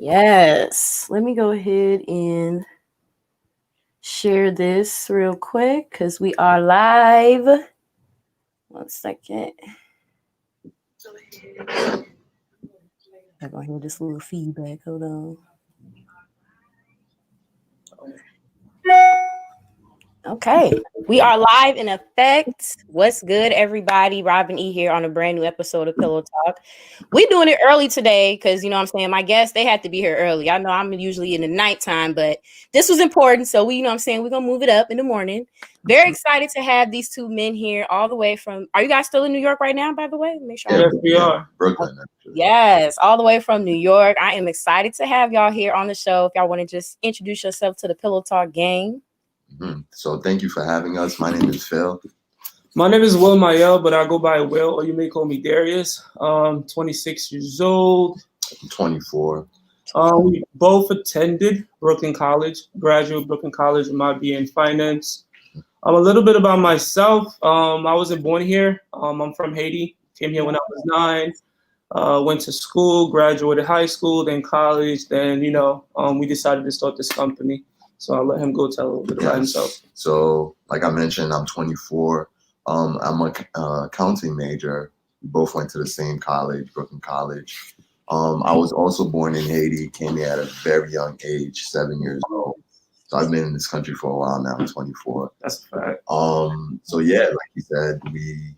Yes. Let me go ahead and share this real quick because we are live. 1 second. I'm going to hear this little feedback. Hold on. Okay. We are live in effect. What's good, everybody? Robin E here on a brand new episode of Pillow Talk. We're doing it early today because, you know what I'm saying, my guests, they had to be here early. I know I'm usually in the nighttime, but this was important. So we, you know what I'm saying, we're going to move it up in the morning. Very excited to have these two men here all the way from, are you guys still in New York right now, by the way? Make sure. Yes, we are. Brooklyn, actually. Yes, all the way from New York. I am excited to have y'all here on the show. If y'all want to just introduce yourself to the Pillow Talk gang. Mm-hmm. So thank you for having us. My name is Phil. My name is Will Mayel, but I go by Will, or you may call me Darius. 26 years old. 24. We both attended Brooklyn College, graduate Brooklyn College with my BA in finance. A little bit about myself. I wasn't born here. I'm from Haiti. Came here when I was 9. Went to school, graduated high school, then college. Then, we decided to start this company. So I'll let him go tell a little bit about himself. So, like I mentioned, I'm 24. I'm a accounting major. We both went to the same college, Brooklyn College. I was also born in Haiti, came here at a very young age, 7 years old. So I've been in this country for a while now. I'm 24. That's a fact. So yeah, like you said, we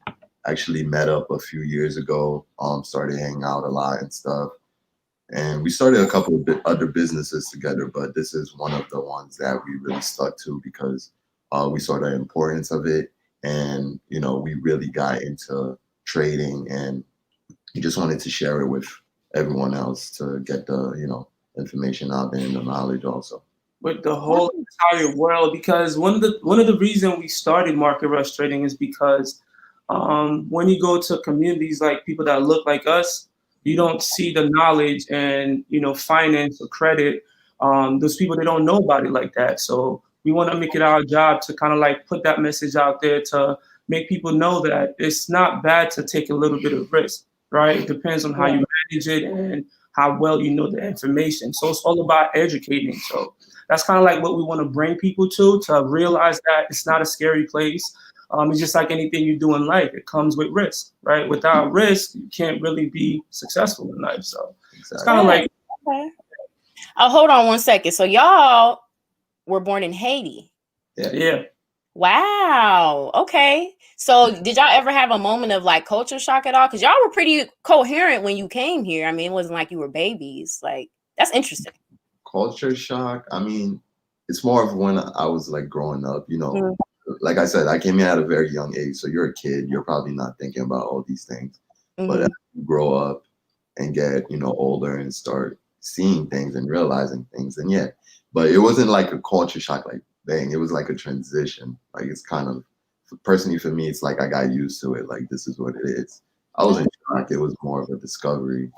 actually met up a few years ago, started hanging out a lot and stuff. And we started a couple of other businesses together, but this is one of the ones that we really stuck to because we saw the importance of it. And, we really got into trading and we just wanted to share it with everyone else to get the, information out there and the knowledge also. With the whole entire world, because one of the reasons we started market rush trading is because when you go to communities like people that look like us, you don't see the knowledge and finance or credit. Those people, they don't know about it like that. So we want to make it our job to kind of like put that message out there to make people know that it's not bad to take a little bit of risk, right? It depends on how you manage it and how well you know the information. So it's all about educating. So that's kind of like what we want to bring people to realize that it's not a scary place. It's just like anything you do in life. It comes with risk, right? Without risk, you can't really be successful in life. So it's kind of like. Okay. Oh, hold on 1 second. So y'all were born in Haiti. Yeah. Wow. Okay. So did y'all ever have a moment of like culture shock at all? Because y'all were pretty coherent when you came here. I mean, it wasn't like you were babies. Like, that's interesting. Culture shock. I mean, it's more of when I was like growing up, Mm-hmm. Like I said, I came here at a very young age. So you're a kid. You're probably not thinking about all these things. Mm-hmm. But as you grow up and get, older and start seeing things and realizing things. And yeah, but it wasn't like a culture shock like thing. It was like a transition. Like it's kind of, personally for me, it's like I got used to it. Like this is what it is. I wasn't shocked. It was more of a discovery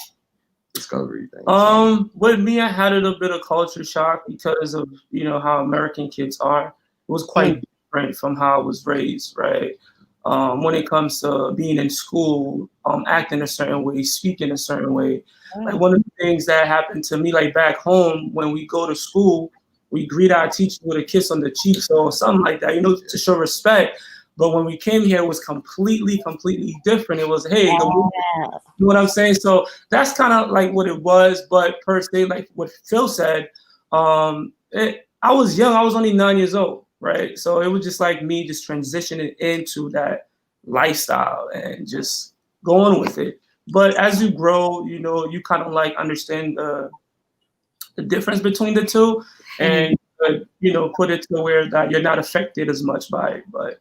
thing. With me, I had a little bit of culture shock because of, how American kids are. It was quite different from how I was raised, right? When it comes to being in school, acting a certain way, speaking a certain way. Like one of the things that happened to me, like back home, when we go to school, we greet our teacher with a kiss on the cheek or something like that, to show respect. But when we came here, it was completely different. It was, hey, you know what I'm saying? So that's kind of like what it was. But per se, like what Phil said, I was young. I was only 9 years old, right? So it was just like me just transitioning into that lifestyle and just going with it. But as you grow, you kind of like understand the difference between the two and, put it to where that you're not affected as much by it. But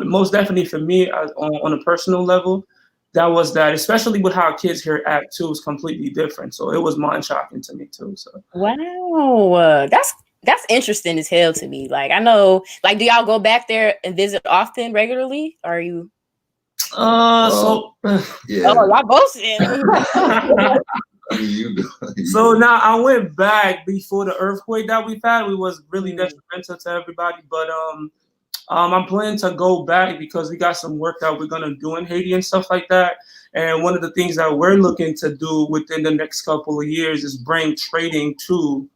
most definitely for me, on a personal level, that was that, especially with how kids here act too, is completely different. So it was mind shocking to me too. So wow, that's interesting as hell to me. Like I know, like, do y'all go back there and visit often, regularly? Or are you? Yeah. Oh, y'all both said. So now I went back before the earthquake that we've had. We was really detrimental to everybody, but I'm planning to go back because we got some work that we're gonna do in Haiti and stuff like that. And one of the things that we're looking to do within the next couple of years is bring trading to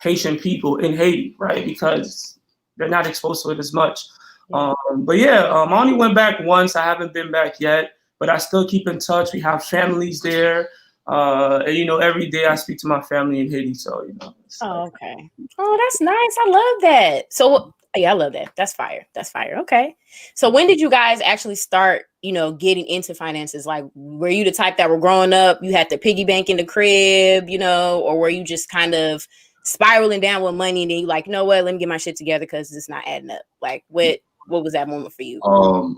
Haitian people in Haiti, right? Because they're not exposed to it as much. But yeah, I only went back once. I haven't been back yet, but I still keep in touch. We have families there. And, you know, every day I speak to my family in Haiti. So, you know. Okay. Oh, that's nice. I love that. So, yeah, I love that. That's fire. That's fire. Okay. So when did you guys actually start, you know, getting into finances? Like, were you the type that were growing up, you had the piggy bank in the crib, you know, or were you just kind of spiraling down with money and then you like, you know what, let me get my shit together because it's not adding up? Like, what was that moment for you?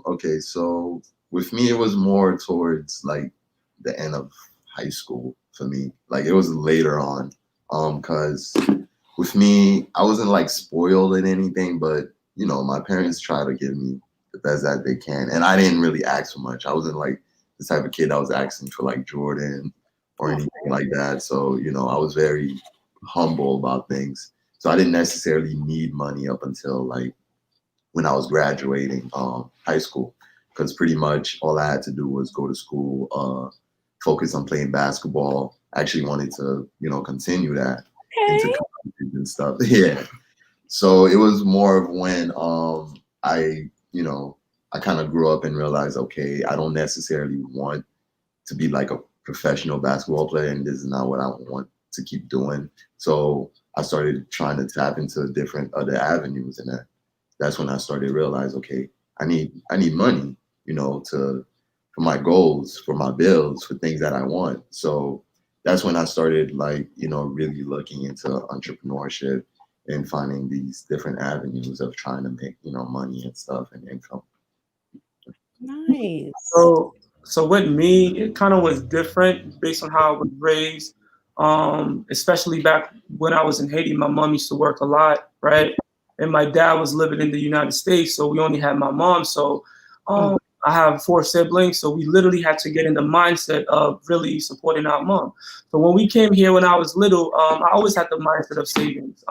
Okay, so with me, it was more towards like the end of high school for me. Like it was later on, because with me, I wasn't like spoiled in anything, but you know, my parents try to give me the best that they can, and I didn't really ask for much. I wasn't like the type of kid that was asking for like Jordan or anything like that. So you know, I was very humble about things. So I didn't necessarily need money up until like when I was graduating high school, because pretty much all I had to do was go to school, focus on playing basketball. I actually wanted to, you know, continue that into college and stuff. Yeah. So it was more of when I kind of grew up and realized, okay, I don't necessarily want to be like a professional basketball player, and this is not what I want to keep doing. So I started trying to tap into different other avenues, and that's when I started to realize, okay, I need money, you know, for my goals, for my bills, for things that I want. So that's when I started like, you know, really looking into entrepreneurship and finding these different avenues of trying to make, you know, money and stuff and income. Nice. So with me, it kind of was different based on how I was raised. Especially back when I was in Haiti, my mom used to work a lot, right? And my dad was living in the United States, so we only had my mom. So I have 4 siblings, so we literally had to get in the mindset of really supporting our mom. So when we came here when I was little, I always had the mindset of savings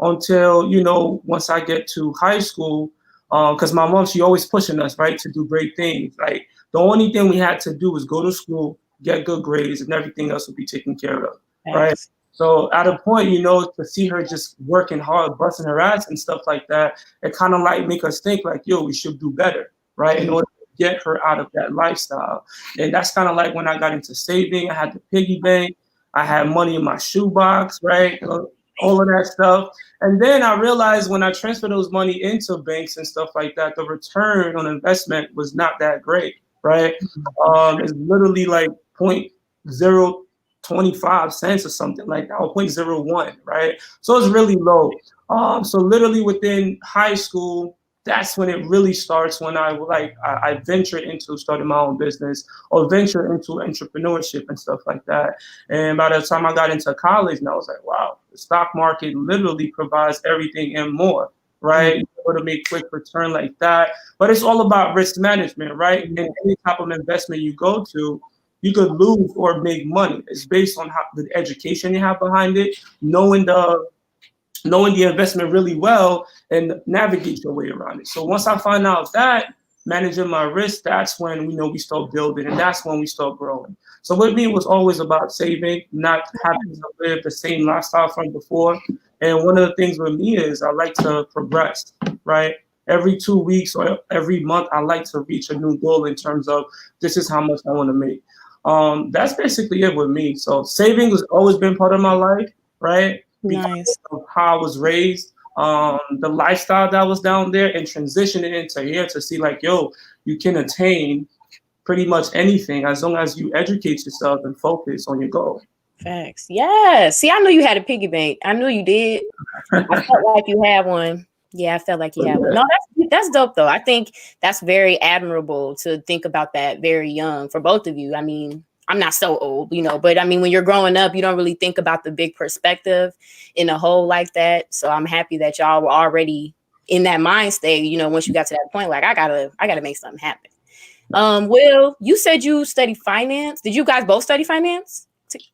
until, you know, once I get to high school, because my mom, she always pushing us, right, to do great things. Like the only thing we had to do was go to school, get good grades, and everything else would be taken care of, right? So at a point, you know, to see her just working hard, busting her ass and stuff like that, it kind of like make us think like, yo, we should do better, right? In order to get her out of that lifestyle. And that's kind of like when I got into saving. I had the piggy bank. I had money in my shoebox, right? All of that stuff. And then I realized when I transferred those money into banks and stuff like that, the return on investment was not that great, right? It's literally like 0.025 cents or something like that, or 0.01, right? So it's really low. So literally within high school, that's when it really starts, when I ventured into starting my own business or venture into entrepreneurship and stuff like that. And by the time I got into college, and I was like, wow, the stock market literally provides everything and more, right? You're able to make quick return like that. But it's all about risk management, right? And any type of investment you go to, you could lose or make money. It's based on how the education you have behind it, knowing the investment really well and navigate your way around it. So once I find out that, managing my risk, that's when we start building, and that's when we start growing. So with me, it was always about saving, not having to live the same lifestyle from before. And one of the things with me is I like to progress, right? Every 2 weeks or every month, I like to reach a new goal in terms of this is how much I want to make. That's basically it with me. So saving has always been part of my life, right? Because of how I was raised, the lifestyle that was down there, and transitioning into here to see like, yo, you can attain pretty much anything as long as you educate yourself and focus on your goal. Facts. Yeah. See, I knew you had a piggy bank. I knew you did. I felt like you had one. Yeah, I felt like you had one. No, that's dope though. I think that's very admirable to think about that very young for both of you. I mean, I'm not so old, but I mean, when you're growing up, you don't really think about the big perspective in a whole like that. So I'm happy that y'all were already in that mind state, once you got to that point, like I gotta make something happen. Will, you said you study finance. Did you guys both study finance?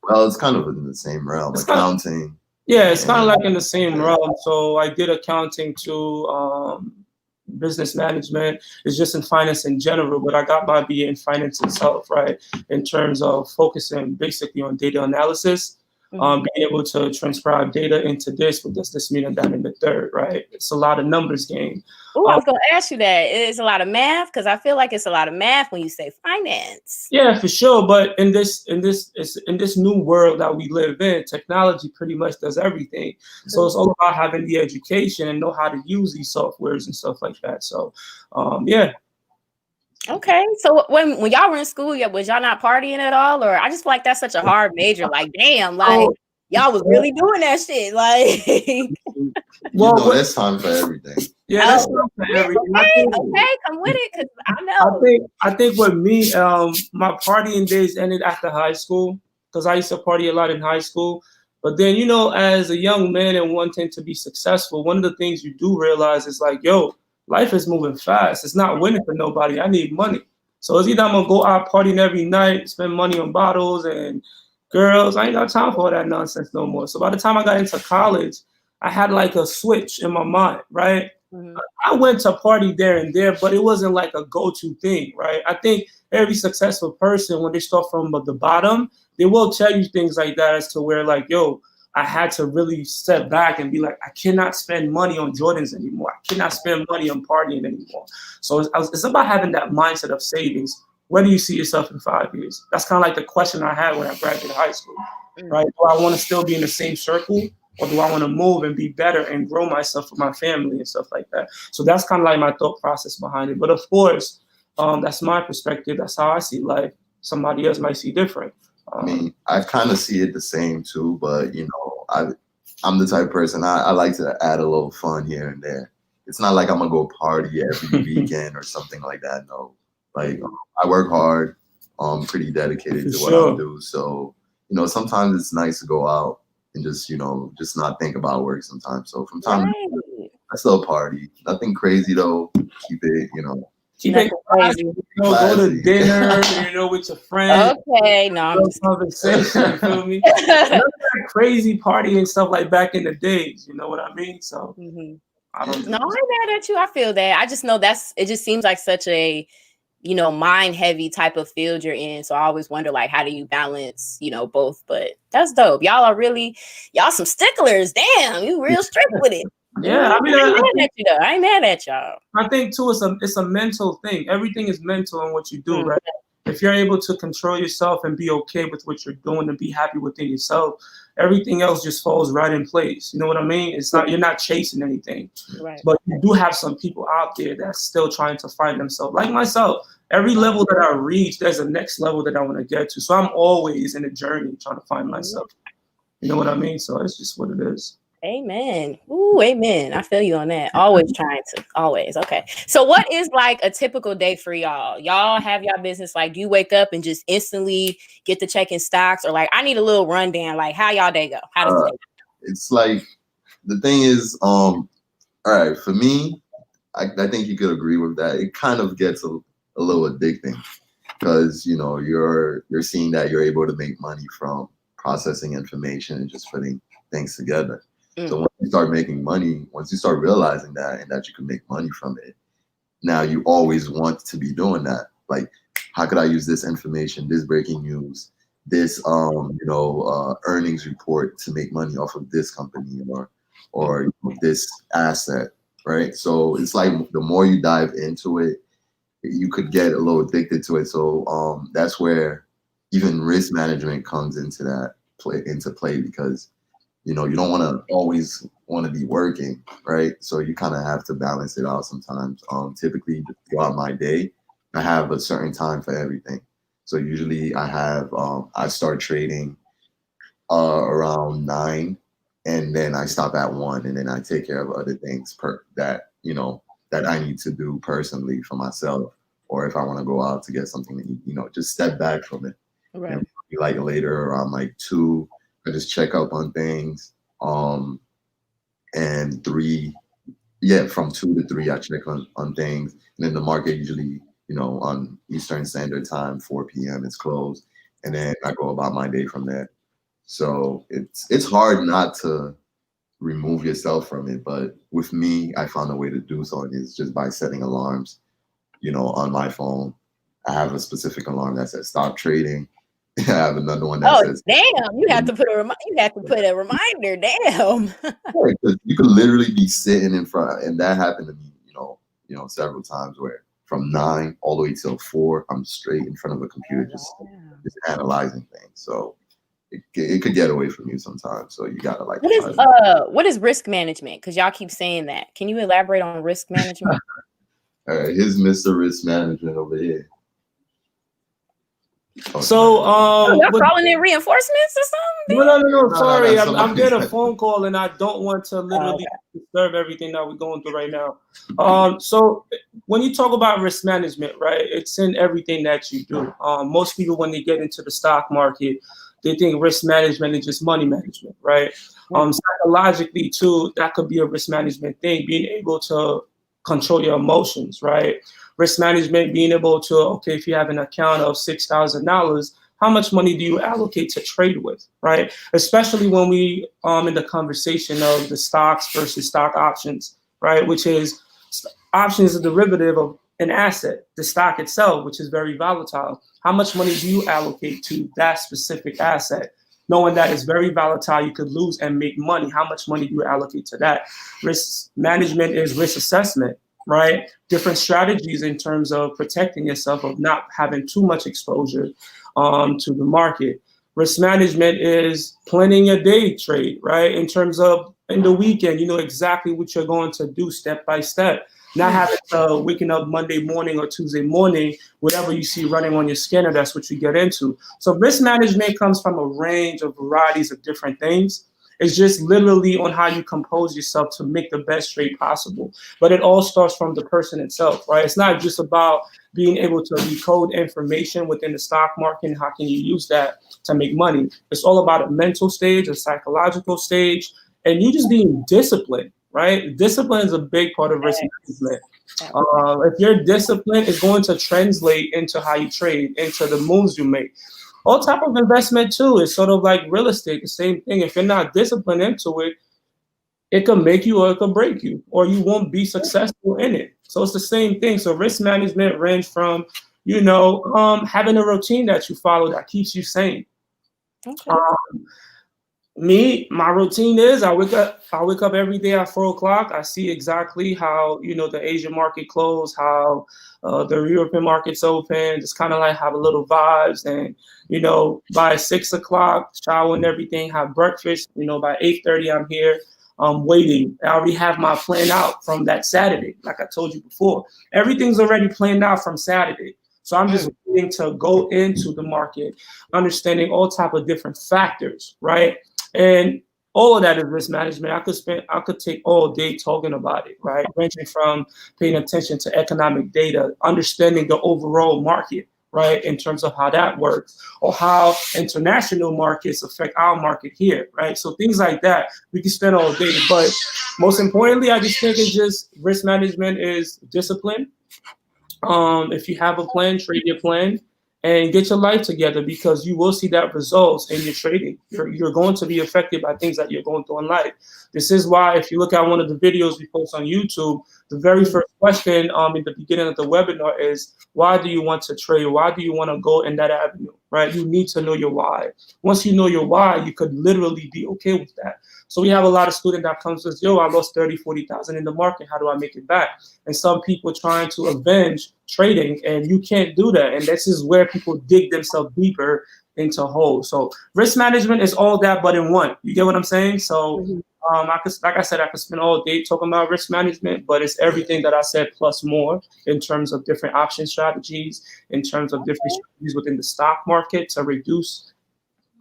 Well, it's kind of in the same realm, accounting. Yeah, it's kind of like in the same realm. So I did accounting too. business management. It's just in finance in general, but I got my BA in finance itself, right? In terms of focusing basically on data analysis, being able to transcribe data into this, what does this mean, and that in the third, right? It's a lot of numbers game. Oh, I was going to ask you that. It's a lot of math, because I feel like it's a lot of math when you say finance. Yeah, for sure. But in this new world that we live in, technology pretty much does everything. So it's all about having the education and know how to use these softwares and stuff like that. So, yeah. Okay, so when y'all were in school, was y'all not partying at all? Or I just feel like that's such a hard major. Like, damn, like y'all was really doing that shit. Like, well, there's time for everything. Yeah, that's time for everything. Okay, come with it, because I know. I think with me, my partying days ended after high school, because I used to party a lot in high school. But then, you know, as a young man and wanting to be successful, one of the things you do realize is like, yo, life is moving fast. It's not winning for nobody. I need money. So it's either I'm going to go out partying every night, spend money on bottles and girls. I ain't got time for all that nonsense no more. So by the time I got into college, I had like a switch in my mind, right? I went to party there and there, but it wasn't like a go-to thing, right? I think every successful person, when they start from the bottom, they will tell you things like that, as to where like, yo, I had to really step back and be like, I cannot spend money on Jordans anymore. I cannot spend money on partying anymore. So it's about having that mindset of savings. Where do you see yourself in 5 years? That's kind of like the question I had when I graduated high school, right? Do I want to still be in the same circle? Or do I want to move and be better and grow myself with my family and stuff like that? So that's kind of like my thought process behind it. But of course, that's my perspective. That's how I see life. Somebody else might see different. I mean, I kind of see it the same too, but you know, I'm the type of person, I like to add a little fun here and there. It's not like I'm gonna go party every weekend or something like that. No, like I work hard. I'm pretty dedicated to what I do. So, you know, sometimes it's nice to go out and just, you know, just not think about work sometimes. So from time to time, I still party. Nothing crazy though. Keep it, you know. Keep it crazy. You know, go to dinner, you know, with your friends. Okay, no, I'm just conversation. You feel me? Crazy party and stuff like back in the days. You know what I mean? So I don't know. No, I'm mad at you. I feel that. I just know it just seems like such a, you know, mind heavy type of field you're in. So I always wonder, like, how do you balance, you know, both? But that's dope. Y'all some sticklers. Damn, you real strict with it. Yeah, I mean, I ain't mad at y'all. I think too, it's a mental thing. Everything is mental in what you do, right? If you're able to control yourself and be okay with what you're doing and be happy within yourself, everything else just falls right in place. You know what I mean? It's not, you're not chasing anything. Right. But you do have some people out there that's still trying to find themselves. Like myself, every level that I reach, there's a next level that I want to get to. So I'm always in a journey trying to find myself. You know what I mean? So it's just what it is. Amen. Ooh, amen. I feel you on that. Always trying to. Always. Okay. So what is like a typical day for y'all? Y'all have y'all business, like, do you wake up and just instantly get to checking stocks, or like I need a little rundown, like how y'all day go? How does it go? It's like, the thing is, all right, for me, I think you could agree with that. It kind of gets a little addicting, because, you know, you're seeing that you're able to make money from processing information and just putting things together. So once you start making money, once you start realizing that and that you can make money from it, now you always want to be doing that. Like, how could I use this information, this breaking news, this earnings report to make money off of this company or this asset, right? So it's like the more you dive into it, you could get a little addicted to it. So that's where even risk management comes into play, because you know, you don't want to always want to be working, right? So you kind of have to balance it out sometimes. Typically throughout my day, I have a certain time for everything. So usually I start trading around 9, and then I stop at 1, and then I take care of other things that I need to do personally for myself, or if I want to go out to get something to eat, you know, just step back from it. Right. And like later around like 2, I just check up on things. And 3, from 2 to 3, I check on things. And then the market usually, you know, on Eastern Standard Time, 4 p.m. it's closed. And then I go about my day from there. So it's hard not to remove yourself from it. But with me, I found a way to do so, and it's just by setting alarms, on my phone. I have a specific alarm that says stop trading. I have another one that says, damn, you have to put a reminder. Damn. You could literally be sitting in front, and that happened to me, several times, where from 9 all the way till 4, I'm straight in front of a computer, just analyzing things. So it could get away from you sometimes. So you gotta what is risk management? Because y'all keep saying that. Can you elaborate on risk management? All right, here's Mr. Risk Management over here. So, y'all calling in reinforcements or something? No. Sorry, I'm getting a phone call, and I don't want to literally disturb everything that we're going through right now. So when you talk about risk management, right, it's in everything that you do. Most people, when they get into the stock market, they think risk management is just money management, right? Psychologically, too, that could be a risk management thing, being able to control your emotions, right? Risk management, being able to, okay, if you have an account of $6,000, how much money do you allocate to trade with, right? Especially when we in the conversation of the stocks versus stock options, right? Which is options, a derivative of an asset, the stock itself, which is very volatile. How much money do you allocate to that specific asset? Knowing that it's very volatile, you could lose and make money. How much money do you allocate to that? Risk management is risk assessment, right? Different strategies in terms of protecting yourself, of not having too much exposure to the market. Risk management is planning a day trade, right? In terms of in the weekend, you know exactly what you're going to do step by step. Not having to waking up Monday morning or Tuesday morning, whatever you see running on your scanner, that's what you get into. So risk management comes from a range of varieties of different things. It's just literally on how you compose yourself to make the best trade possible. But it all starts from the person itself, right? It's not just about being able to decode information within the stock market and how can you use that to make money. It's all about a mental stage, a psychological stage, and you just being disciplined, right? Discipline is a big part of risk management. If you're disciplined, it's going to translate into how you trade, into the moves you make. All type of investment too is sort of like real estate, the same thing. If you're not disciplined into it, it can make you or it can break you, or you won't be successful in it. So it's the same thing. So risk management range from, having a routine that you follow that keeps you sane. Okay. My routine is I wake up every day at 4:00. I see exactly how, the Asian market closed, how the European market's open, just kind of like have a little vibes. And, by 6:00, shower and everything, have breakfast, by 8:30, I'm here. Waiting. I already have my plan out from that Saturday. Like I told you before, everything's already planned out from Saturday. So I'm just waiting to go into the market, understanding all type of different factors, right? And all of that is risk management. I could take all day talking about it, right? Ranging from paying attention to economic data, understanding the overall market, right? In terms of how that works, or how international markets affect our market here, right? So things like that, we can spend all day. But most importantly, I just think it's just risk management is discipline. If you have a plan, trade your plan and get your life together, because you will see that results in your trading. You're going to be affected by things that you're going through in life. This is why, if you look at one of the videos we post on YouTube, the very first question in the beginning of the webinar is, why do you want to trade? Why do you want to go in that avenue, right? You need to know your why. Once you know your why, you could literally be okay with that. So we have a lot of students that comes with, I lost 30, 40,000 in the market. How do I make it back? And some people trying to avenge trading, and you can't do that. And this is where people dig themselves deeper into holes. So risk management is all that, but in one. You get what I'm saying? So I could spend all day talking about risk management, but it's everything that I said plus more, in terms of different option strategies, in terms of different strategies within the stock market to reduce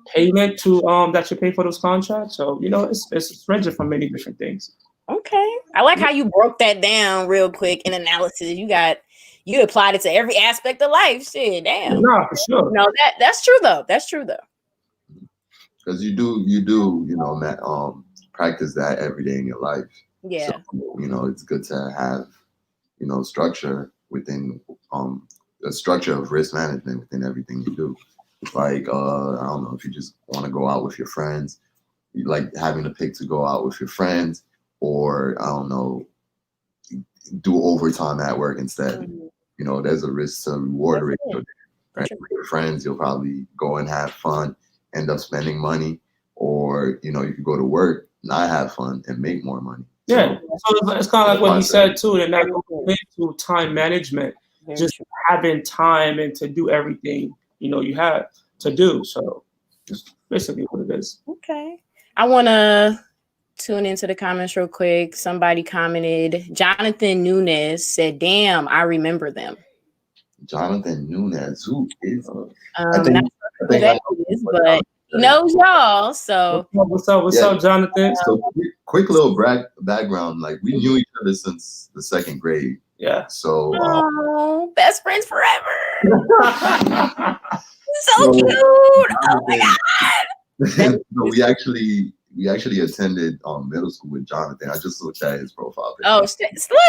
payment to that you pay for those contracts. So it's ranging from many different things. Okay, I like how you broke that down real quick in analysis. You applied it to every aspect of life. Shit, damn. No, for sure. No, that's true though. That's true though. Because you do, practice that every day in your life. Yeah. So, it's good to have, structure within the structure of risk management within everything you do. Like, I don't know, if you just want to go out with your friends, like having to pick to go out with your friends, or I don't know, do overtime at work instead. You know, there's a risk to reward ratio. Right? With your friends, you'll probably go and have fun, end up spending money, or you know, you could go to work, not have fun, and make more money. Yeah, so it's kind of like what he said too, and that goes into time management, just having time and to do everything you have to do. So it's basically what it is. Okay, I want to tune into the comments real quick. Somebody commented. Jonathan Nunes said, "Damn, I remember them." Jonathan Nunes, who is? I think who that is, but he knows y'all. So what's up, Jonathan? So quick little background. Like we knew each other since the 2nd grade. Yeah. So best friends forever. So cute. Oh my god. So we actually attended middle school with Jonathan. I just looked at his profile picture. Oh,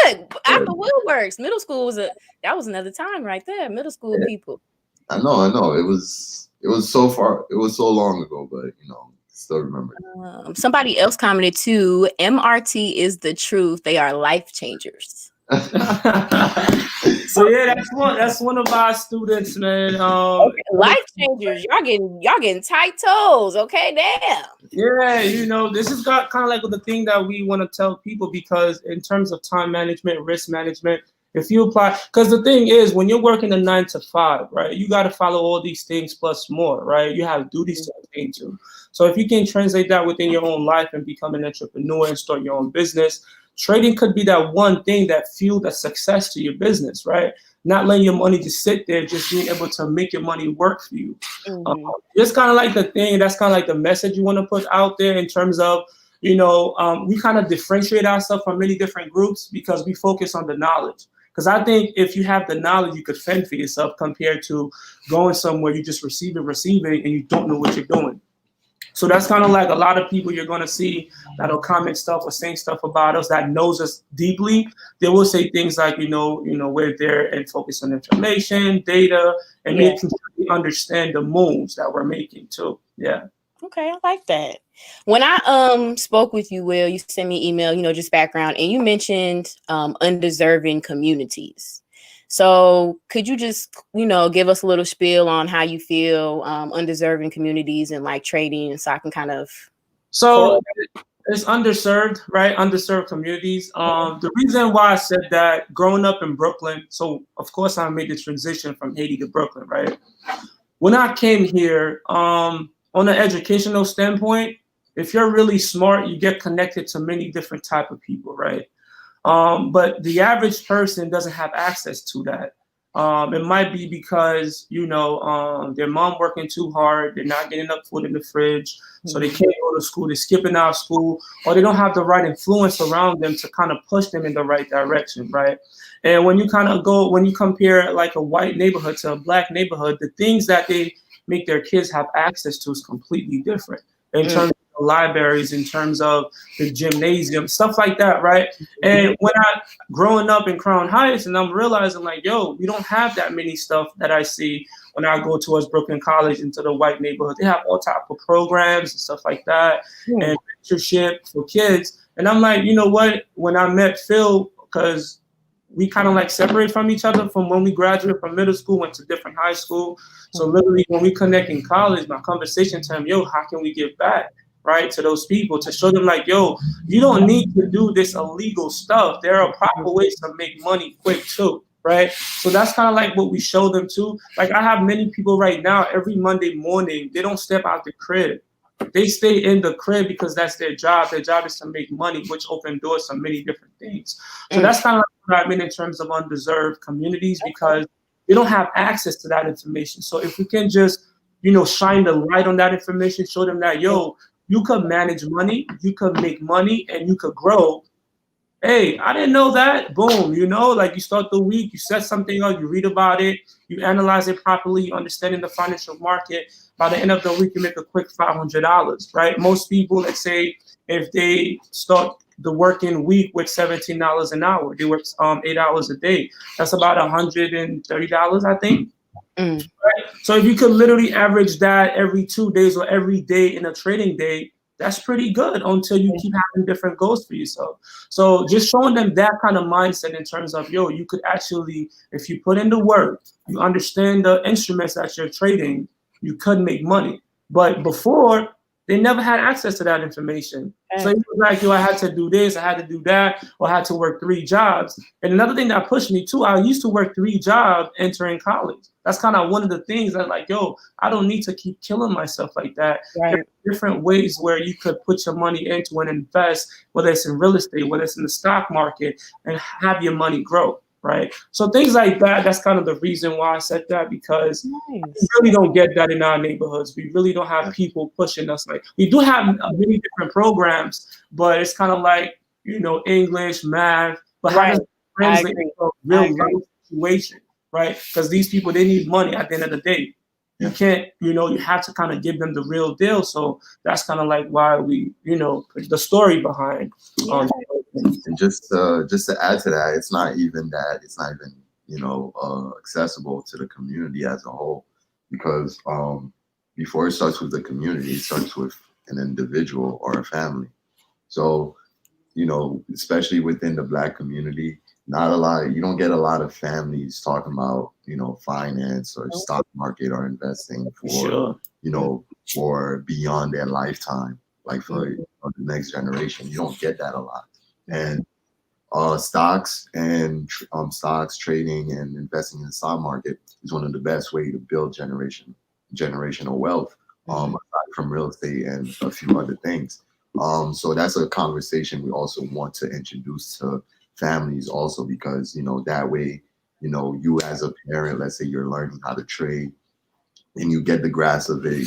look, after Woodworks, middle school that was another time right there. Middle school people. I know. It was so far. It was so long ago, but still remember. Somebody else commented too. MRT is the truth. They are life changers. So yeah, that's one of our students, man. Life changers. Y'all getting tight toes. Okay, damn. Yeah, this is kind of like the thing that we want to tell people, because in terms of time management, risk management, if you apply, because the thing is, when you're working a 9 to 5, right, you got to follow all these things plus more, right? You have duties to attain to. So if you can translate that within your own life and become an entrepreneur and start your own business, trading could be that one thing that fueled the success to your business, right? Not letting your money just sit there, just being able to make your money work for you. It's kind of like the thing, that's kind of like the message you want to put out there in terms of, we kind of differentiate ourselves from many different groups because we focus on the knowledge. Because I think if you have the knowledge, you could fend for yourself compared to going somewhere you just receiving, and you don't know what you're doing. So that's kind of like a lot of people you're going to see that'll comment stuff or saying stuff about us that knows us deeply. They will say things like, we're there and focus on information, data, and making sure we understand the moves that we're making too. Yeah. Okay, I like that. When I spoke with you, Will, you sent me an email, just background, and you mentioned undeserving communities. So could you just, give us a little spiel on how you feel undeserving communities and like trading, so I can kind of. So it's underserved, right? Underserved communities. The reason why I said that, growing up in Brooklyn, so of course I made the transition from Haiti to Brooklyn, right? When I came here, on an educational standpoint, if you're really smart, you get connected to many different type of people, right? But the average person doesn't have access to that. It might be because, their mom working too hard, they're not getting enough food in the fridge, so they can't go to school, they're skipping out of school, or they don't have the right influence around them to kind of push them in the right direction, right? And when you compare like a white neighborhood to a black neighborhood, the things that they make their kids have access to is completely different in terms of the libraries, in terms of the gymnasium, stuff like that, right? And when I growing up in Crown Heights, and I'm realizing like, we don't have that many stuff that I see when I go towards Brooklyn College into the white neighborhood. They have all type of programs and stuff like that, and mentorship for kids. And I'm like, you know what? When I met Phil, because we kind of like separate from each other from when we graduated from middle school, went to different high school. So literally when we connect in college, my conversation to him, how can we give back, right, to those people, to show them like, you don't need to do this illegal stuff. There are proper ways to make money quick too, right? So that's kind of like what we show them too. Like I have many people right now, every Monday morning, they don't step out the crib. They stay in the crib because that's their job. Their job is to make money, which open doors to many different things. So that's kind of like what I mean in terms of undeserved communities, because they don't have access to that information. So if we can just, shine the light on that information, show them that, you could manage money, you could make money, and you could grow. Hey, I didn't know that. Boom, like you start the week, you set something up, you read about it, you analyze it properly, you understand in the financial market. By the end of the week, you make a quick $500, right? Most people, let's say, if they start the working week with $17 an hour, they work 8 hours a day. That's about $130, I think. Right? So if you could literally average that every 2 days or every day in a trading day, that's pretty good until you keep having different goals for yourself. So just showing them that kind of mindset in terms of, yo, you could actually, if you put in the work, you understand the instruments that you're trading, you could make money. But before, they never had access to that information. So it was like, yo, I had to do this, I had to do that, or I had to work 3 jobs. And another thing that pushed me too, I used to work 3 jobs entering college. That's kind of one of the things that like, yo, I don't need to keep killing myself like that. Right. There are different ways where you could put your money into and invest, whether it's in real estate, whether it's in the stock market, and have your money grow. Right. So things like that, that's kind of the reason why I said that, because we really don't get that in our neighborhoods. We really don't have people pushing us. Like, we do have many different programs, but it's kind of like, you know, English, math, but how does it translate into a real life situation, right? Because these people, they need money at the end of the day. You can't, you know, you have to kind of give them the real deal. So that's kind of like why we, you know, the story behind. And just to add to that, it's not even, you know, accessible to the community as a whole, because before it starts with the community, it starts with an individual or a family. So, you know, especially within the Black community, you don't get a lot of families talking about, you know, finance or stock market or investing for, you know, for beyond their lifetime, like for the next generation. You don't get that a lot. And stocks trading and investing in the stock market is one of the best ways to build generational wealth, aside from real estate and a few other things. So that's a conversation we also want to introduce to families also, because, you know, that way, you know, you as a parent, let's say you're learning how to trade and you get the grasp of it,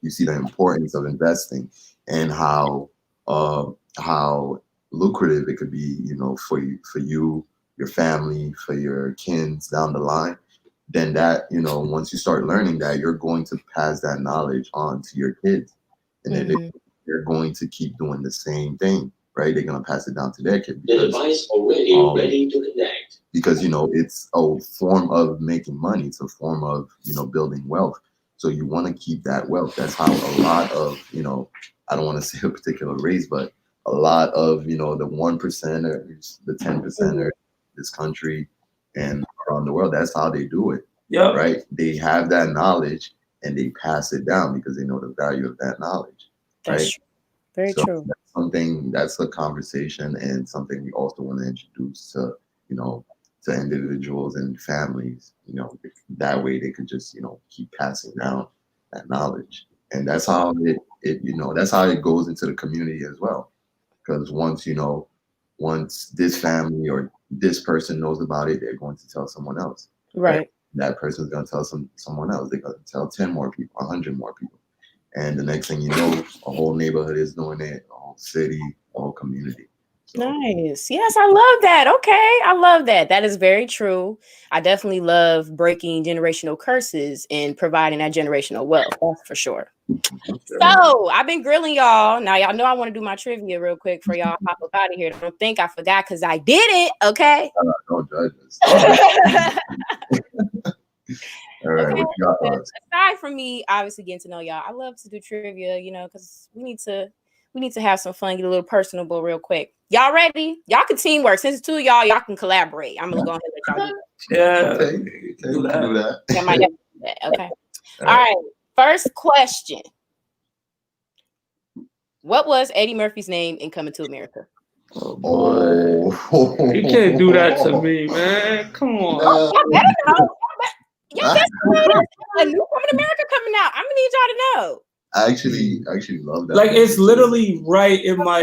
you see the importance of investing and how lucrative it could be, you know, for you, your family, for your kids down the line. Then that, you know, once you start learning that, you're going to pass that knowledge on to your kids, and then they're going to keep doing the same thing, right? They're going to pass it down to their kids. The device already ready to connect. Because, you know, it's a form of making money. It's a form of, you know, building wealth. So you want to keep that wealth. That's how a lot of, you know, I don't want to say a particular race, but a lot of, you know, the 1%ers, the 10%ers, this country and around the world, that's how they do it. Yeah. Right. They have that knowledge and they pass it down because they know the value of that knowledge. That's right. True. Very true. That's a conversation and something we also want to introduce to, you know, to individuals and families, you know, that way they could just, you know, keep passing down that knowledge. And that's how that's how it goes into the community as well. Because once this family or this person knows about it, they're going to tell someone else. Right. That person's going to tell someone else. They're going to tell 10 more people, 100 more people. And the next thing you know, a whole neighborhood is doing it, a whole city, a whole community. So. Nice. Yes, I love that. Okay. I love that. That is very true. I definitely love breaking generational curses and providing that generational wealth. That's for sure. So I've been grilling y'all. Now y'all know I want to do my trivia real quick for y'all hop up out of here. Don't think I forgot because I did it. Okay. Don't judge us. All right. Okay. What you got for us? Aside from me, obviously getting to know y'all, I love to do trivia, you know, because we need to have some fun, get a little personable real quick. Y'all ready? Y'all can teamwork. Since it's two of y'all can collaborate. I'm gonna go ahead and let y'all do Yeah. Okay. We can do that. Yeah, my dad do that. Okay. All right. First question. What was Eddie Murphy's name in Coming to America? Oh boy. You can't do that to me, man. Come on. Y'all better know. Y'all just a new Coming to America coming out. I'm gonna need y'all to know. I actually love that. Like, it's literally right in my.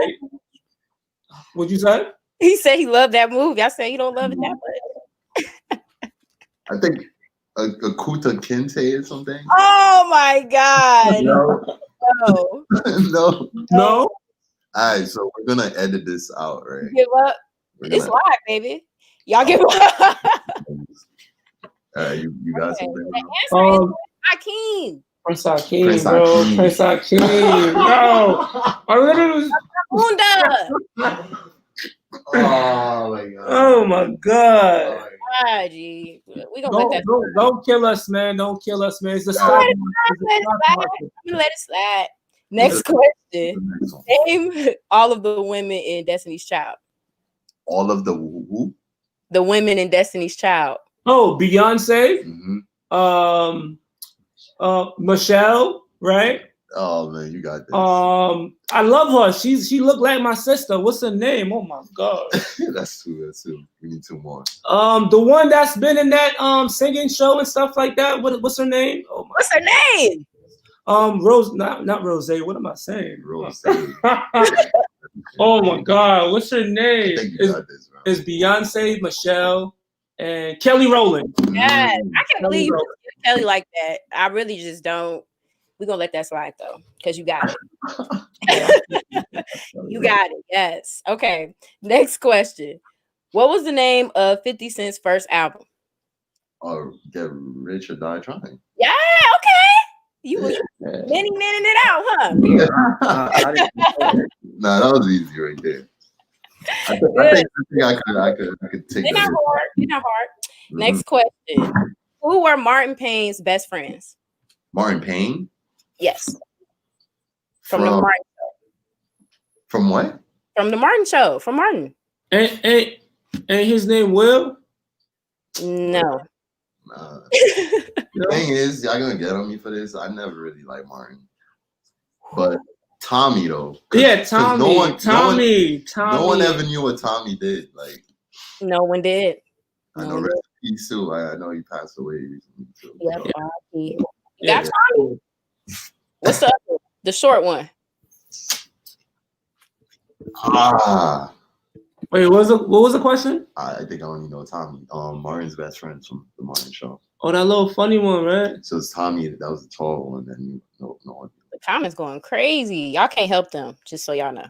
What'd you say? He said he loved that movie. I said he don't love it that much. I think Akuta Kinte or something. Oh my God. No. No. No. All right, so we're gonna edit this out, right? Give up. It's live, baby. Y'all give up. You got something? The answer is Hakeem. Prince Hakeem, bro. Prince Hakeem. No. I literally Oh my God. Oh my God. G. We gonna let that don't kill us, man. Don't kill us, man. It's the stock market. I'm gonna let it slide. Next question. Name all of the women in Destiny's Child. All of the who? The women in Destiny's Child. Oh, Beyonce. Michelle, right? Oh man, you got this. I love her. She looked like my sister. What's her name? Oh my god. That's two. We need two more. The one that's been in that singing show and stuff like that. What's her name? Oh my. What's her name? Rose, not Rose. What am I saying? Rose. Oh my god, what's her name? I think you got this, bro. It's Beyonce, Michelle, and Kelly Rowland. Yes, I can't believe you just Kelly like that. I really just don't. We're gonna let that slide though, because you got it. You got it. Yes. Okay. Next question. What was the name of 50 Cent's first album? Get Rich or Die Trying. Yeah. Okay. You was minning it out, huh? Nah, that was easy right there. I think I could take They're that. not hard. Next question. Who were Martin Payne's best friends? Martin Payne? Yes. From the Martin Show. From what? From the Martin Show. From Martin. Ain't his name Will? No. Nah. The thing is, y'all gonna get on me for this. I never really liked Martin. But Tommy though. Yeah, Tommy. No one ever knew what Tommy did. Like no one did. I know rest in peace too. I know he passed away recently too. Yep. You got Tommy. What's up? The short one. Wait, what was the question? I think I only know Tommy. Martin's best friend from the Martin Show. Oh, that little funny one, right? So it's Tommy. That was the tall one. Then no one. The comments going crazy. Y'all can't help them. Just so y'all know.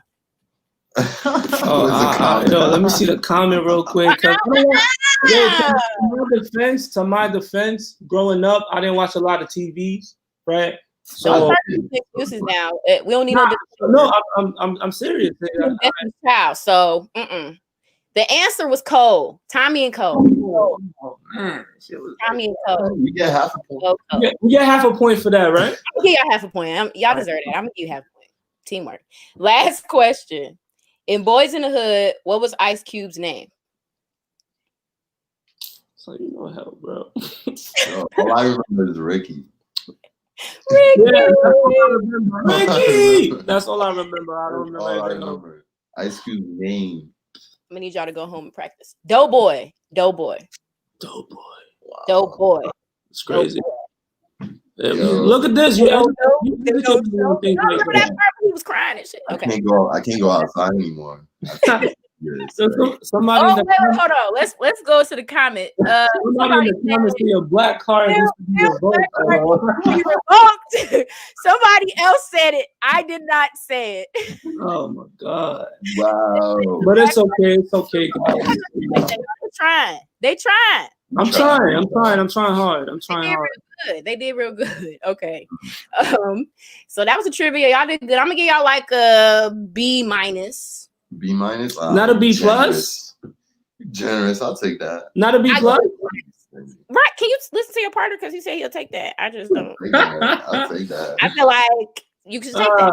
Yo, let me see the comment real quick. To my defense, growing up, I didn't watch a lot of TVs, right? So excuses now. We don't need no. I'm serious. Child. So the answer was Cole. Tommy and Cole. Tommy and Cole. You get half a point. We get half a point for that, right? I'll give y'all half a point. Y'all deserve it. I'm gonna give you half a point. Teamwork. Last question. In Boys in the Hood, what was Ice Cube's name? So you know how, bro. All I remember is Ricky. Yeah, Ricky. That's all I remember. I don't remember. Ice Cube's name. I'm gonna need y'all to go home and practice. Doughboy. Wow. Doughboy. It's crazy. Yeah, look at this. You remember that part when he was crying and shit. Okay. I can't go outside anymore. Somebody hold on. Let's go to the comment. Somebody in the comments say a black car used to be revoked. Somebody else said it. I did not say it. Oh my god! Wow. But it's okay. It's okay. They trying. I'm trying hard. They did real good. Okay. So that was a trivia. Y'all did good. I'm gonna give y'all like a B minus. B minus? Not a B plus? Generous. I'll take that. Not a B plus? Right. Can you listen to your partner? Because he said he'll take that. I just don't. I'll take that. I feel like you can take that.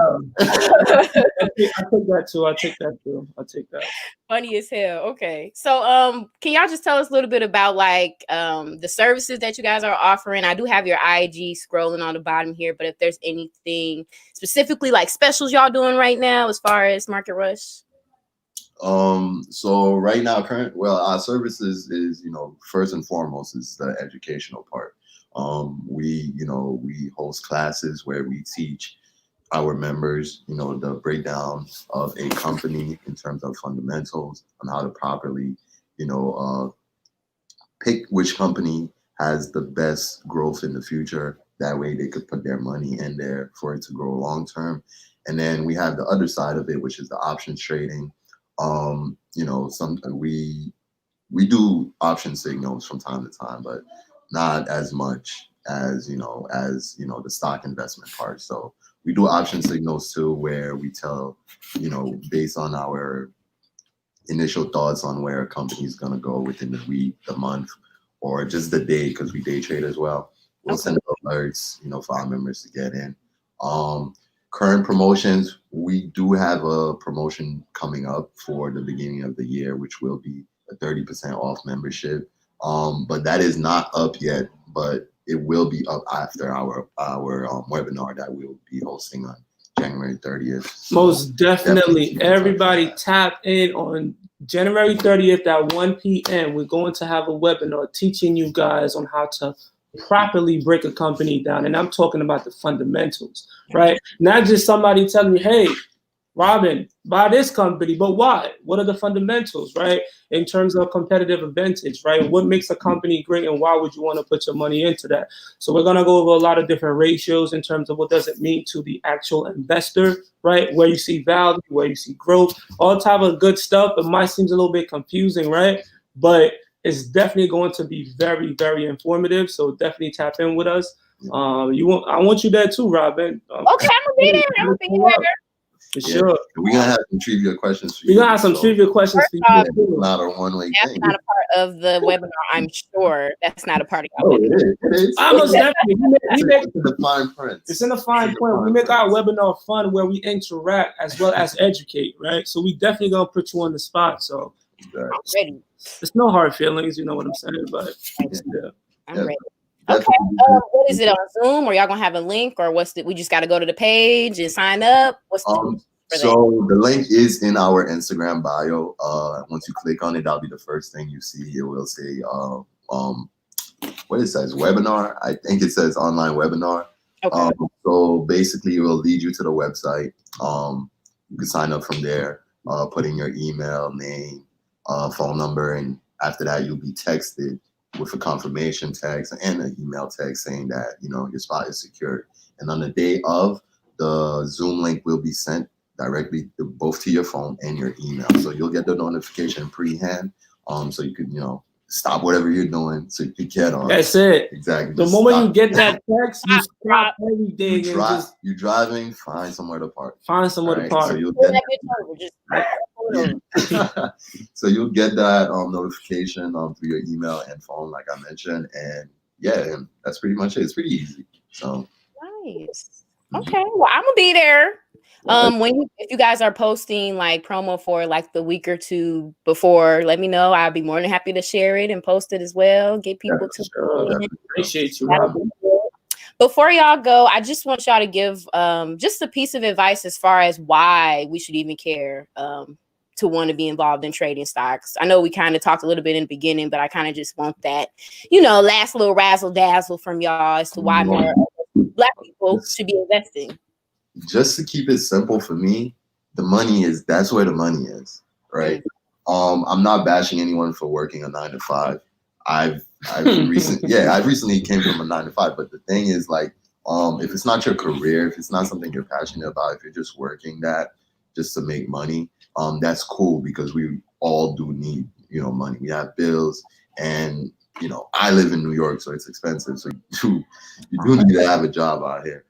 I take that. Funny as hell. Okay. So can y'all just tell us a little bit about like the services that you guys are offering? I do have your IG scrolling on the bottom here, but if there's anything specifically like specials y'all doing right now as far as Market Rush? So right now, our services is, first and foremost is the educational part. We host classes where we teach our members, the breakdown of a company in terms of fundamentals on how to properly, pick which company has the best growth in the future. That way they could put their money in there for it to grow long term. And then we have the other side of it, which is the options trading. We do option signals from time to time, but not as much as the stock investment part. So we do option signals too, where we tell, based on our initial thoughts on where a company is going to go within the week, the month, or just the day, because we day trade as well. We'll send alerts, for our members to get in. current promotions, we do have a promotion coming up for the beginning of the year, which will be a 30% off membership. But that is not up yet, but it will be up after our webinar that we'll be hosting on January 30th. So most definitely everybody tap in on January 30th at 1 p.m. We're going to have a webinar teaching you guys on how to properly break a company down. And I'm talking about the fundamentals, right? Not just somebody telling me, hey, Robin, buy this company, but why? What are the fundamentals, right? In terms of competitive advantage, right? What makes a company great and why would you want to put your money into that? So we're going to go over a lot of different ratios in terms of what does it mean to the actual investor, right? Where you see value, where you see growth, all type of good stuff. It might seem a little bit confusing, right? But it's definitely going to be very, very informative. So definitely tap in with us. I want you there too, Robin. Okay, I'm gonna be there. I'm gonna be there. For sure. We're going to have some trivia questions for you. We're going to have some trivia questions for you. It's not a one-way That's thing. not a part of the webinar, I'm sure. That's not a part of Oh, our webinar. it is. Almost definitely. We make It's in the fine print. It's in the fine print. We make our webinar fun where we interact as well as educate, right? So we definitely going to put you on the spot. So I'm ready. it's no hard feelings, you know what I'm saying? But yeah. I'm ready. Okay, what is it on Zoom? Or y'all gonna have a link, or we just got to go to the page and sign up? What's so the link is in our Instagram bio. Once you click on it, that'll be the first thing you see. It will say what it says, webinar. I think it says online webinar. Okay. So basically, it will lead you to the website. You can sign up from there. Put in your email, name, phone number, and after that, you'll be texted with a confirmation text and an email text saying that, you know, your spot is secured. And on the day of, the Zoom link will be sent directly both to your phone and your email. So you'll get the notification pre-hand. So you could, you know, stop whatever you're doing so you could get on. That's it. Exactly. The moment you get that text, you stop everything. You're driving, find somewhere to park. Find somewhere to park. So you'll so you'll get that notification through your email and phone, like I mentioned. And yeah, and that's pretty much it. It's pretty easy. So nice. Okay. Well, I'm gonna be there. If you guys are posting like promo for like the week or two before, let me know. I'll be more than happy to share it and post it as well. Get people to appreciate you, Robin. Before y'all go, I just want y'all to give just a piece of advice as far as why we should even care to want to be involved in trading stocks. I know we kind of talked a little bit in the beginning, but I kind of just want that, last little razzle dazzle from y'all as to why more Black people should be investing. Just to keep it simple for me, that's where the money is, right? I'm not bashing anyone for working a 9-to-5. I've recently came from a 9-to-5, but the thing is, like, if it's not your career, if it's not something you're passionate about, if you're just working that just to make money, that's cool, because we all do need, money. We have bills, and I live in New York, so it's expensive. So you do need to have a job out here.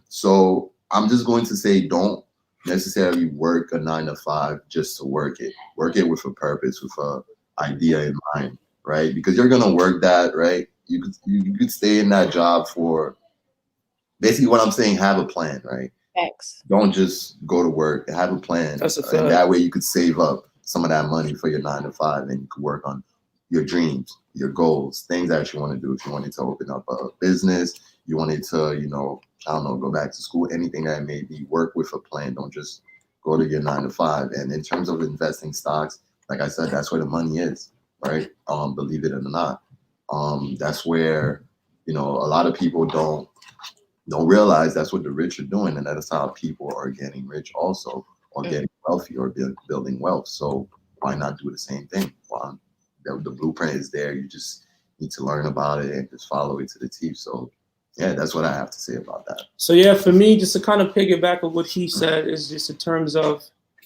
So I'm just going to say, don't necessarily work a 9-to-5 just to work it. Work it with a purpose, with a idea in mind, right? Because you're gonna work that, right? You could stay in that job for basically what I'm saying. Have a plan, right? Thanks. Don't just go to work. Have a plan. That's a fact. And that way you could save up some of that money for your 9-to-5, and you could work on your dreams, your goals, things that you want to do. If you wanted to open up a business, you wanted to, go back to school, anything that may be, work with a plan. Don't just go to your 9-to-5. And in terms of investing stocks, like I said, that's where the money is, right? Believe it or not. That's where, a lot of people don't realize that's what the rich are doing. And that is how people are getting rich also, or getting wealthy, or building wealth. So why not do the same thing? Well, the blueprint is there. You just need to learn about it and just follow it to the T. So yeah, that's what I have to say about that. So yeah, for me, just to kind of piggyback on what he said, is just in terms of,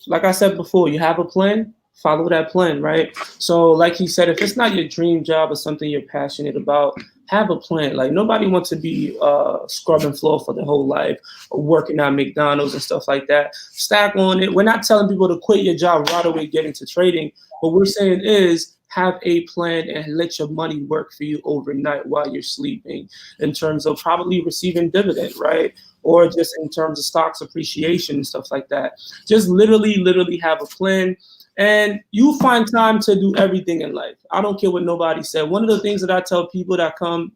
like I said before, you have a plan, follow that plan, right? So like he said, if it's not your dream job or something you're passionate about, have a plan. Like, nobody wants to be scrubbing floor for their whole life, or working at McDonald's and stuff like that. Stack on it. We're not telling people to quit your job right away, get into trading. What we're saying is, have a plan and let your money work for you overnight while you're sleeping, in terms of probably receiving dividend, right? Or just in terms of stocks appreciation and stuff like that. Just literally have a plan, and you find time to do everything in life. I don't care what nobody said. One of the things that I tell people that come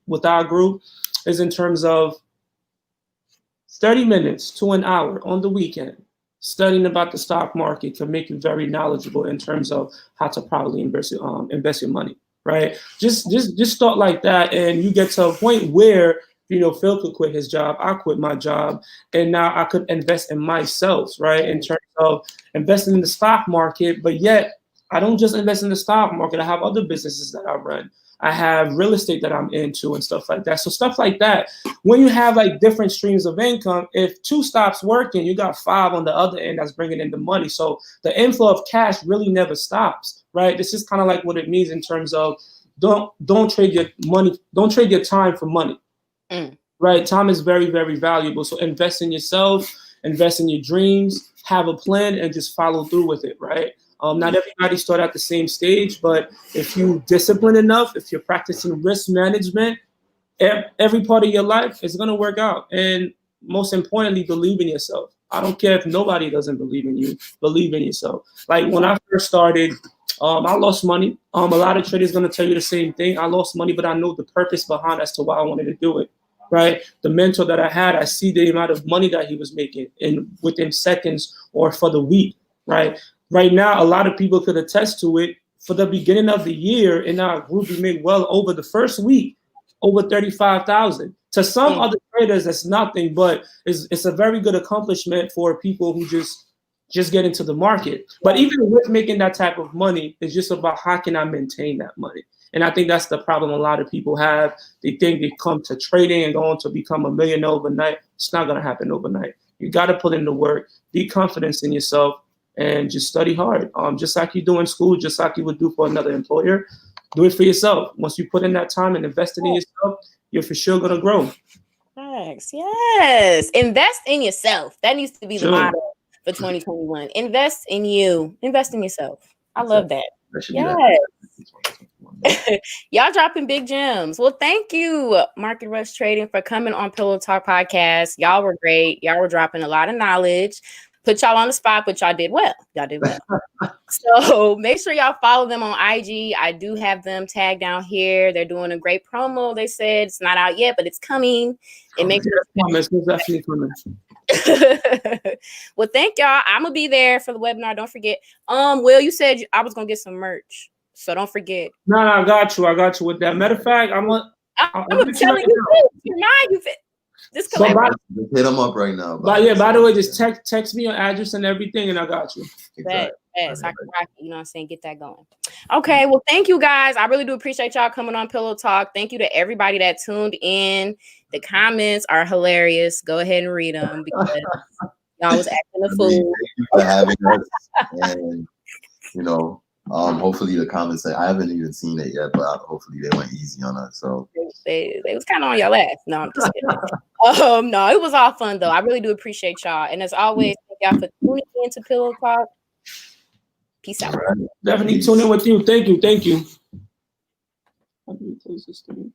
with our group is in terms of 30 minutes to an hour on the weekend studying about the stock market can make you very knowledgeable in terms of how to properly invest your money, right? Just start like that, and you get to a point where, Phil could quit his job, I quit my job, and now I could invest in myself, right? In terms of investing in the stock market, but yet I don't just invest in the stock market. I have other businesses that I run. I have real estate that I'm into and stuff like that. So stuff like that, when you have like different streams of income, if 2 stops working, you got 5 on the other end that's bringing in the money. So the inflow of cash really never stops, right? This is kind of like what it means in terms of don't trade your money, don't trade your time for money, right? Time is very, very valuable. So invest in yourself, invest in your dreams, have a plan, and just follow through with it, right? Not everybody start at the same stage, but if you discipline enough, if you're practicing risk management, every part of your life is going to work out. And most importantly, believe in yourself. I don't care if nobody doesn't believe in you. Believe in yourself. Like when I first started, I lost money. A lot of traders going to tell you the same thing. I lost money, but I know the purpose behind as to why I wanted to do it. Right, the mentor that I had, I see the amount of money that he was making within seconds or for the week. Right now, a lot of people could attest to it. For the beginning of the year in our group, we made well over the first week, over 35,000. To some other traders, that's nothing, but it's a very good accomplishment for people who just get into the market. But even with making that type of money, it's just about how can I maintain that money. And I think that's the problem a lot of people have. They think they come to trading and go on to become a millionaire overnight. It's not going to happen overnight. You got to put in the work, be confident in yourself, and just study hard. Just like you do in school, just like you would do for another employer, do it for yourself. Once you put in that time and invest in yourself, you're for sure going to grow. Thanks. Yes. Invest in yourself. That needs to be the motto for 2021. Invest in you. Invest in yourself. I love that. Yes. Y'all dropping big gems. Well, thank you, Market Rush Trading, for coming on Pillow Talk Podcast. Y'all were great. Y'all were dropping a lot of knowledge. Put y'all on the spot, but y'all did well. Y'all did well. So make sure y'all follow them on IG. I do have them tagged down here. They're doing a great promo. They said it's not out yet, but it's coming. It makes definitely coming. Well, thank y'all. I'm gonna be there for the webinar. Don't forget. Will, you said I was gonna get some merch, so don't forget. No, I got you with that. Matter of fact, I'm telling you. Just hit them up right now. By the way, just text me your address and everything, and I got you. Exactly. Yes, I can rock it, you know what I'm saying? Get that going. Okay, well, thank you guys. I really do appreciate y'all coming on Pillow Talk. Thank you to everybody that tuned in. The comments are hilarious. Go ahead and read them because y'all was acting a fool. Thank you for having us. And hopefully the comments I haven't even seen it yet, but hopefully they went easy on us. So they was kind of on your ass. No, I'm just kidding. No, it was all fun though. I really do appreciate y'all. And as always, thank y'all for tuning in to Pillow Talk. Peace out. Definitely tune in with you. Thank you. How do we close this thing?